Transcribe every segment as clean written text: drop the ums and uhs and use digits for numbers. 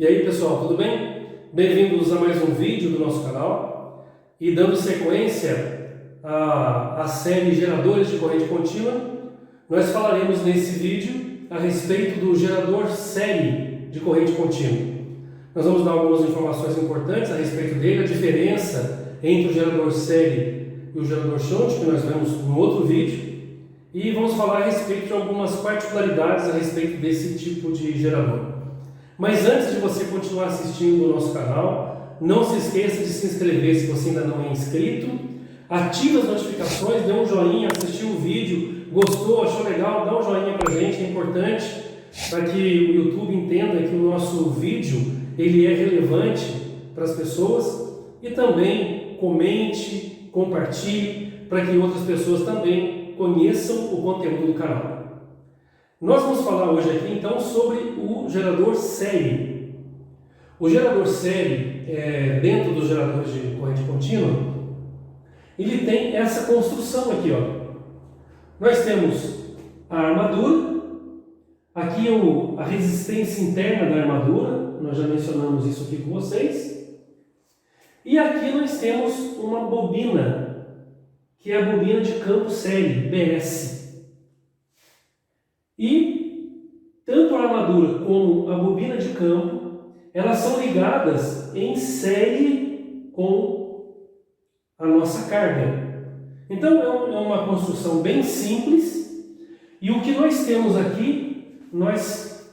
E aí pessoal, tudo bem? Bem-vindos a mais um vídeo do nosso canal e dando sequência à série Geradores de Corrente Contínua, nós falaremos nesse vídeo a respeito do gerador série de corrente contínua. Nós vamos dar algumas informações importantes a respeito dele, a diferença entre o gerador série e o gerador shunt, que nós vemos no outro vídeo, e vamos falar a respeito de algumas particularidades a respeito desse tipo de gerador. Mas antes de você continuar assistindo o nosso canal, não se esqueça de se inscrever se você ainda não é inscrito, ative as notificações, dê um joinha, assistiu o vídeo, gostou, achou legal, dá um joinha pra gente, é importante para que o YouTube entenda que o nosso vídeo ele é relevante para as pessoas, e também comente, compartilhe para que outras pessoas também conheçam o conteúdo do canal. Nós vamos falar hoje aqui então sobre o gerador série. O gerador série, dentro dos geradores de corrente contínua, ele tem essa construção aqui, ó. Nós temos a armadura, aqui a resistência interna da armadura, nós já mencionamos isso aqui com vocês, e aqui nós temos uma bobina, que é a bobina de campo série, BS. E tanto a armadura como a bobina de campo, elas são ligadas em série com a nossa carga. Então é uma construção bem simples, e o que nós temos aqui, nós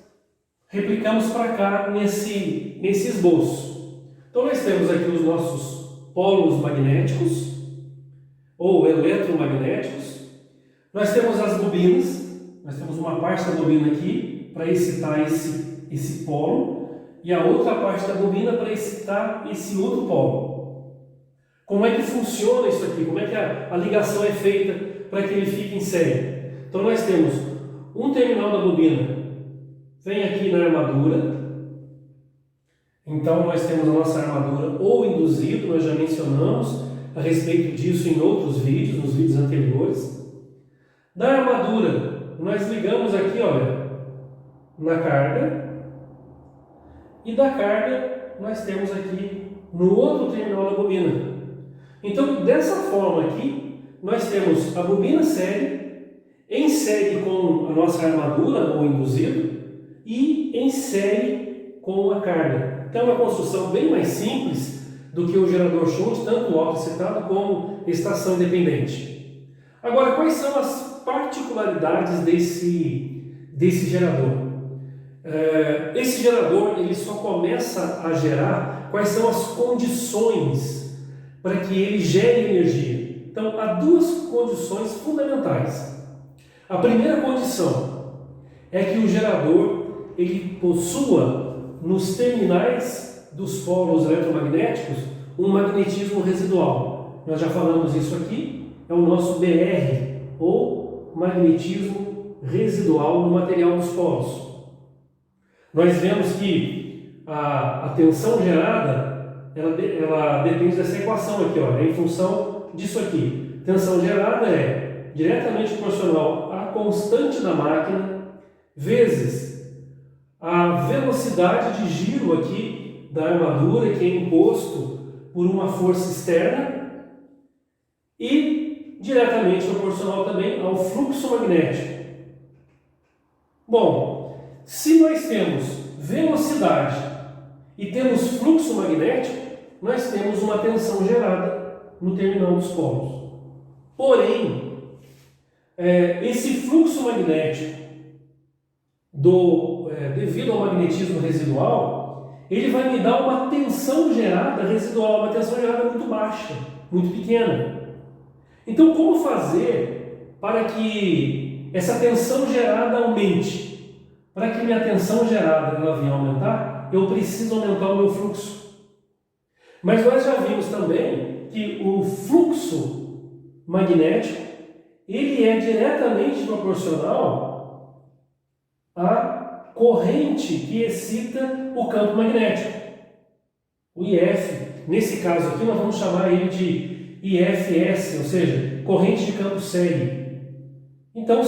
replicamos para cá nesse esboço. Então nós temos aqui os nossos polos magnéticos, ou eletromagnéticos, nós temos as bobinas. Nós temos uma parte da bobina aqui para excitar esse polo, e a outra parte da bobina para excitar esse outro polo. Como é que funciona isso aqui? Como é que a ligação é feita para que ele fique em série? Então nós temos um terminal da bobina, vem aqui na armadura. Então nós temos a nossa armadura ou induzido, nós já mencionamos a respeito disso em outros vídeos, nos vídeos anteriores. Da armadura, nós ligamos aqui, olha, na carga, e da carga nós temos aqui no outro terminal da bobina. Então, dessa forma aqui, nós temos a bobina série, em série com a nossa armadura ou induzido, e em série com a carga. Então, é uma construção bem mais simples do que o gerador shunt, tanto auto-excitado como estação independente. Agora, quais são as particularidades desse gerador? Esse gerador ele só começa a gerar quais são as condições para que ele gere energia. Então há duas condições fundamentais. A primeira condição é que o gerador ele possua nos terminais dos polos eletromagnéticos um magnetismo residual. Nós já falamos isso aqui, é o nosso BR, ou magnetismo residual no material dos polos. Nós vemos que a tensão gerada ela depende dessa equação aqui, ó, é em função disso aqui. Tensão gerada é diretamente proporcional à constante da máquina vezes a velocidade de giro aqui da armadura, que é imposto por uma força externa, e diretamente proporcional também ao fluxo magnético. Bom, se nós temos velocidade e temos fluxo magnético, nós temos uma tensão gerada no terminal dos polos. Porém, esse fluxo magnético, devido ao magnetismo residual, ele vai me dar uma tensão gerada residual, uma tensão gerada muito baixa, muito pequena. Então, como fazer para que essa tensão gerada aumente? Para que minha tensão gerada ela venha aumentar, eu preciso aumentar o meu fluxo. Mas nós já vimos também que o fluxo magnético ele é diretamente proporcional à corrente que excita o campo magnético, o IF. Nesse caso aqui, nós vamos chamar ele de IFS, ou seja, corrente de campo série. Então,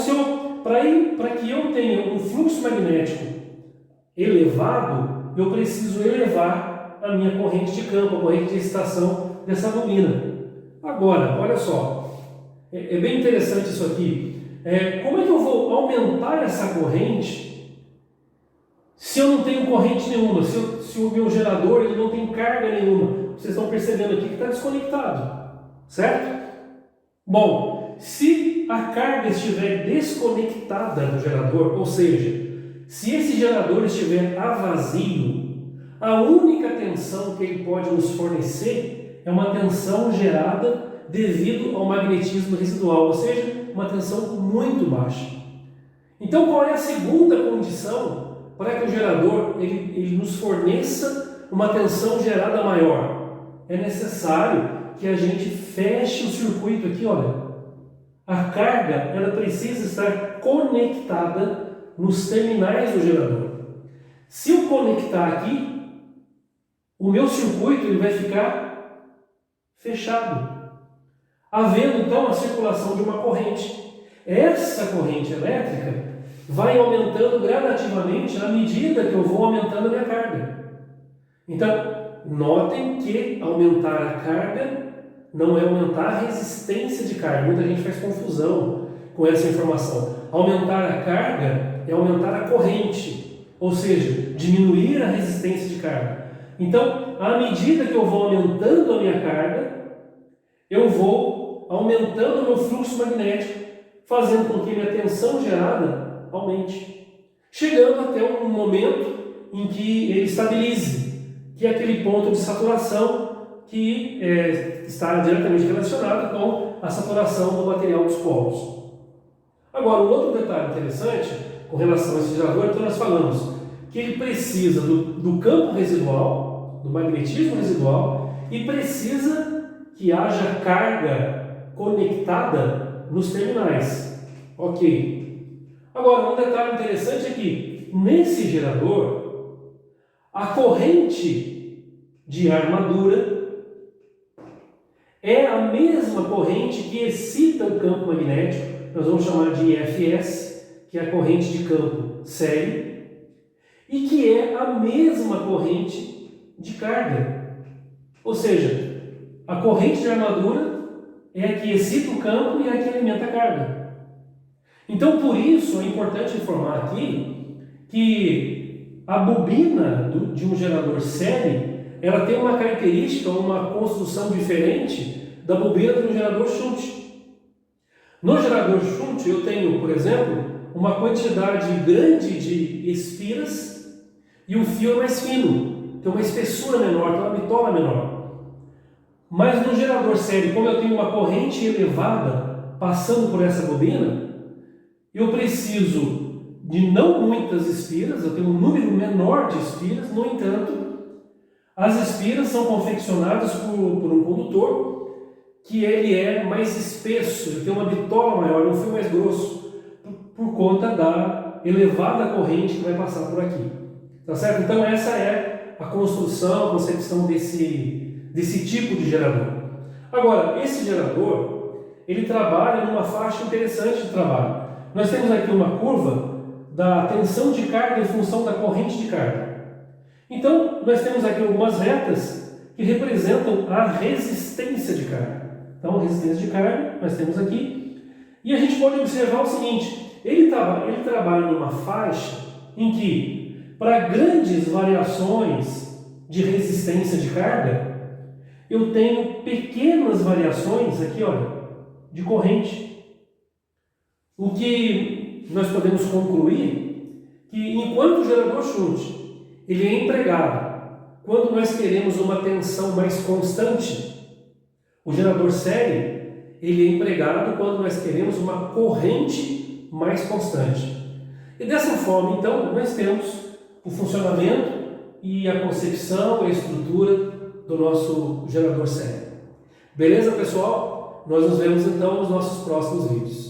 para que eu tenha um fluxo magnético elevado, eu preciso elevar a minha corrente de campo, a corrente de excitação dessa bobina. Agora, olha só, é bem interessante isso aqui. Como é que eu vou aumentar essa corrente se eu não tenho corrente nenhuma, se o meu gerador ele não tem carga nenhuma? Vocês estão percebendo aqui que está desconectado, certo? Bom, se a carga estiver desconectada do gerador, ou seja, se esse gerador estiver a vazio, a única tensão que ele pode nos fornecer é uma tensão gerada devido ao magnetismo residual, ou seja, uma tensão muito baixa. Então, qual é a segunda condição para que o gerador ele nos forneça uma tensão gerada maior? É necessário que a gente feche o circuito aqui, olha. A carga ela precisa estar conectada nos terminais do gerador. Se eu conectar aqui, o meu circuito ele vai ficar fechado, havendo então a circulação de uma corrente. Essa corrente elétrica vai aumentando gradativamente à medida que eu vou aumentando a minha carga. Então, notem que aumentar a carga não é aumentar a resistência de carga. Muita gente faz confusão com essa informação. Aumentar a carga é aumentar a corrente, ou seja, diminuir a resistência de carga. Então, à medida que eu vou aumentando a minha carga, eu vou aumentando o meu fluxo magnético, fazendo com que a minha tensão gerada aumente, chegando até um momento em que ele estabilize, que é aquele ponto de saturação que está diretamente relacionado com a saturação do material dos polos. Agora, um outro detalhe interessante com relação a esse gerador, então nós falamos que ele precisa do campo residual, do magnetismo residual, e precisa que haja carga conectada nos terminais. Ok. Agora, um detalhe interessante é que nesse gerador, a corrente de armadura é a mesma corrente que excita o campo magnético, nós vamos chamar de IFS, que é a corrente de campo série, e que é a mesma corrente de carga. Ou seja, a corrente de armadura é a que excita o campo e é a que alimenta a carga. Então, por isso, é importante informar aqui que a bobina de um gerador série ela tem uma característica, uma construção diferente da bobina de um gerador shunt. No gerador shunt eu tenho, por exemplo, uma quantidade grande de espiras e o fio é mais fino, tem uma espessura menor, tem uma bitola menor. Mas no gerador série, como eu tenho uma corrente elevada passando por essa bobina, eu preciso de não muitas espiras, eu tenho um número menor de espiras, no entanto, as espiras são confeccionadas por um condutor que ele é mais espesso, ele tem uma bitola maior, um fio mais grosso, por conta da elevada corrente que vai passar por aqui. Tá certo? Então essa é a construção, a concepção desse tipo de gerador. Agora, esse gerador, ele trabalha numa faixa interessante de trabalho. Nós temos aqui uma curva da tensão de carga em função da corrente de carga. Então, nós temos aqui algumas retas que representam a resistência de carga. Então, a resistência de carga, nós temos aqui. E a gente pode observar o seguinte, ele trabalha numa faixa em que, para grandes variações de resistência de carga, eu tenho pequenas variações aqui, olha, de corrente. O que nós podemos concluir que, enquanto o gerador shunt ele é empregado quando nós queremos uma tensão mais constante, o gerador série ele é empregado quando nós queremos uma corrente mais constante. E dessa forma, então, nós temos o funcionamento e a concepção e a estrutura do nosso gerador série. Beleza, pessoal? Nós nos vemos então nos nossos próximos vídeos.